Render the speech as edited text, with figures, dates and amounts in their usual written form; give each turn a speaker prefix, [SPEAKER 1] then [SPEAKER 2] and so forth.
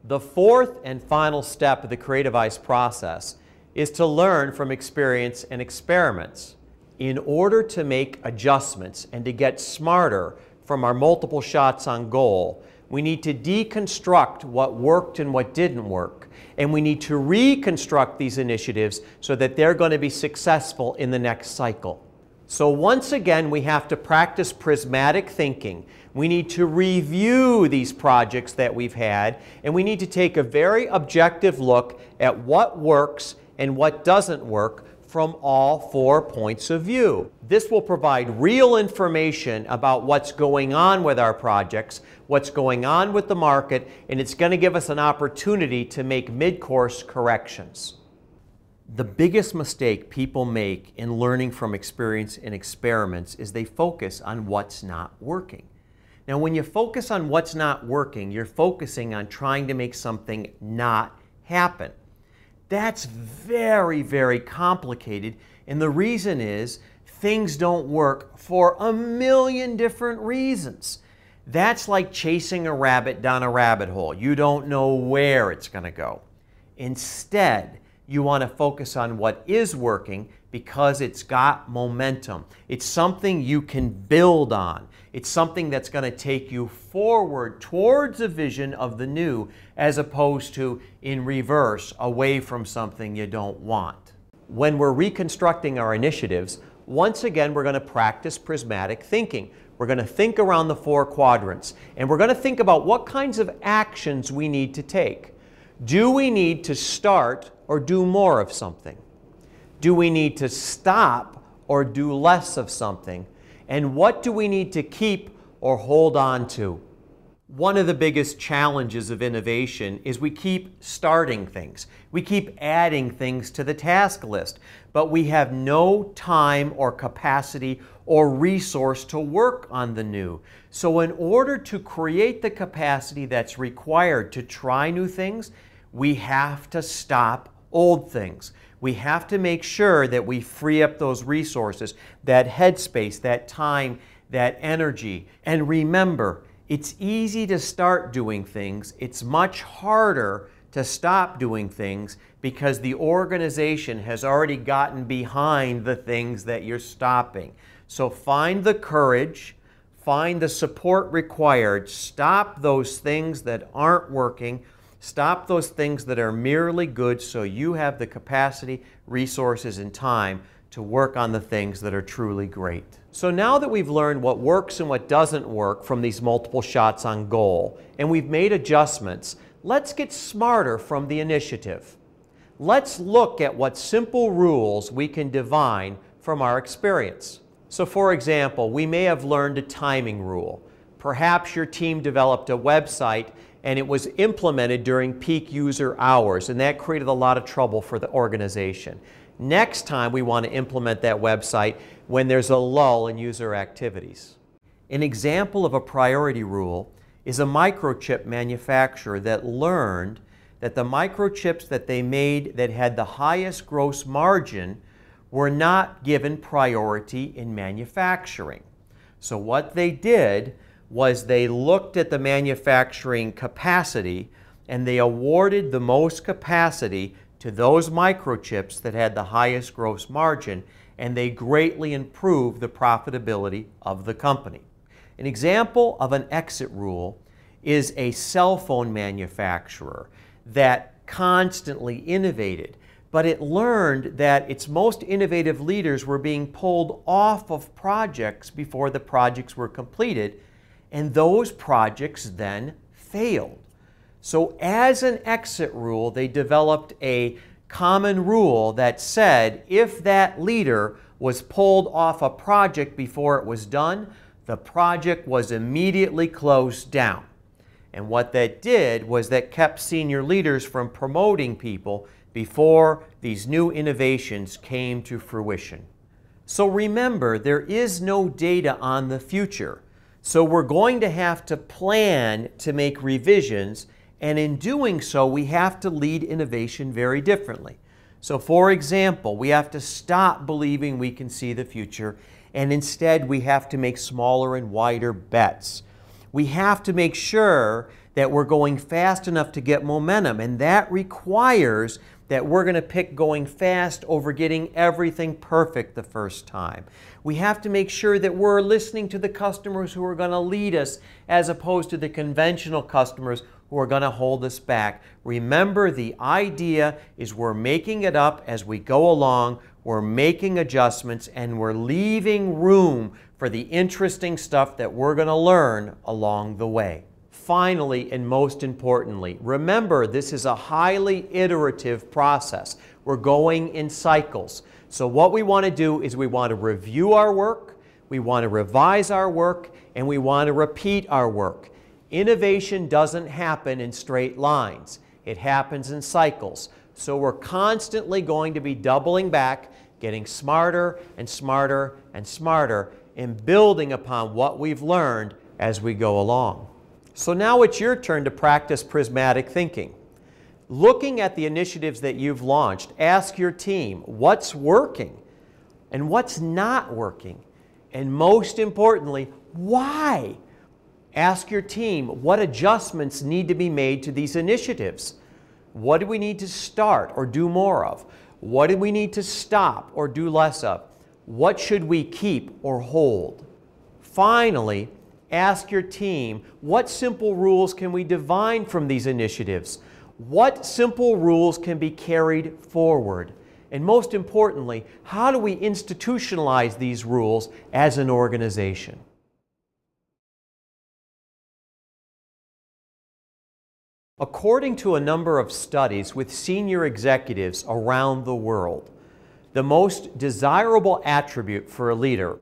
[SPEAKER 1] The fourth and final step of the Creative Ice process is to learn from experience and experiments. In order to make adjustments and to get smarter from our multiple shots on goal, we need to deconstruct what worked and what didn't work. And we need to reconstruct these initiatives so that they're going to be successful in the next cycle. So once again, we have to practice prismatic thinking. We need to review these projects that we've had, and we need to take a very objective look at what works and what doesn't work from all 4 points of view. This will provide real information about what's going on with our projects, what's going on with the market, and it's going to give us an opportunity to make mid-course corrections. The biggest mistake people make in learning from experience and experiments is they focus on what's not working. Now, when you focus on what's not working, you're focusing on trying to make something not happen. That's very, very complicated, and the reason is things don't work for a million different reasons. That's like chasing a rabbit down a rabbit hole. You don't know where it's going to go. Instead, you want to focus on what is working because it's got momentum. It's something you can build on. It's something that's going to take you forward towards a vision of the new as opposed to in reverse, away from something you don't want. When we're reconstructing our initiatives, once again, we're going to practice prismatic thinking. We're going to think around the 4 quadrants, and we're going to think about what kinds of actions we need to take. Do we need to start or do more of something? Do we need to stop or do less of something? And what do we need to keep or hold on to? One of the biggest challenges of innovation is we keep starting things. We keep adding things to the task list, but we have no time or capacity or resource to work on the new. So in order to create the capacity that's required to try new things, we have to stop old things. We have to make sure that we free up those resources, that headspace, that time, that energy. And remember, it's easy to start doing things. It's much harder to stop doing things because the organization has already gotten behind the things that you're stopping. So find the courage, find the support required, stop those things that aren't working, stop those things that are merely good so you have the capacity, resources, and time to work on the things that are truly great. So now that we've learned what works and what doesn't work from these multiple shots on goal, and we've made adjustments, let's get smarter from the initiative. Let's look at what simple rules we can divine from our experience. So for example, we may have learned a timing rule. Perhaps your team developed a website and it was implemented during peak user hours, and that created a lot of trouble for the organization. Next time we want to implement that website when there's a lull in user activities. An example of a priority rule is a microchip manufacturer that learned that the microchips that they made that had the highest gross margin were not given priority in manufacturing. So what they did was they looked at the manufacturing capacity and they awarded the most capacity to those microchips that had the highest gross margin, and they greatly improved the profitability of the company. An example of an exit rule is a cell phone manufacturer that constantly innovated, but it learned that its most innovative leaders were being pulled off of projects before the projects were completed, and those projects then failed. So as an exit rule, they developed a common rule that said if that leader was pulled off a project before it was done, the project was immediately closed down. And what that did was that kept senior leaders from promoting people before these new innovations came to fruition. So remember, there is no data on the future. So we're going to have to plan to make revisions, and in doing so, we have to lead innovation very differently. So for example, we have to stop believing we can see the future, and instead we have to make smaller and wider bets. We have to make sure that we're going fast enough to get momentum, and that requires that we're going to pick going fast over getting everything perfect the first time. We have to make sure that we're listening to the customers who are going to lead us as opposed to the conventional customers who are going to hold us back. Remember, the idea is we're making it up as we go along, we're making adjustments, and we're leaving room for the interesting stuff that we're going to learn along the way. Finally, and most importantly, remember this is a highly iterative process. We're going in cycles. So what we want to do is we want to review our work, we want to revise our work, and we want to repeat our work. Innovation doesn't happen in straight lines. It happens in cycles. So we're constantly going to be doubling back, getting smarter and smarter and smarter, and building upon what we've learned as we go along. So now it's your turn to practice prismatic thinking. Looking at the initiatives that you've launched, ask your team what's working and what's not working. And most importantly, why? Ask your team what adjustments need to be made to these initiatives. What do we need to start or do more of? What do we need to stop or do less of? What should we keep or hold? Finally, ask your team, what simple rules can we divine from these initiatives? What simple rules can be carried forward? And most importantly, how do we institutionalize these rules as an organization? According to a number of studies with senior executives around the world, the most desirable attribute for a leader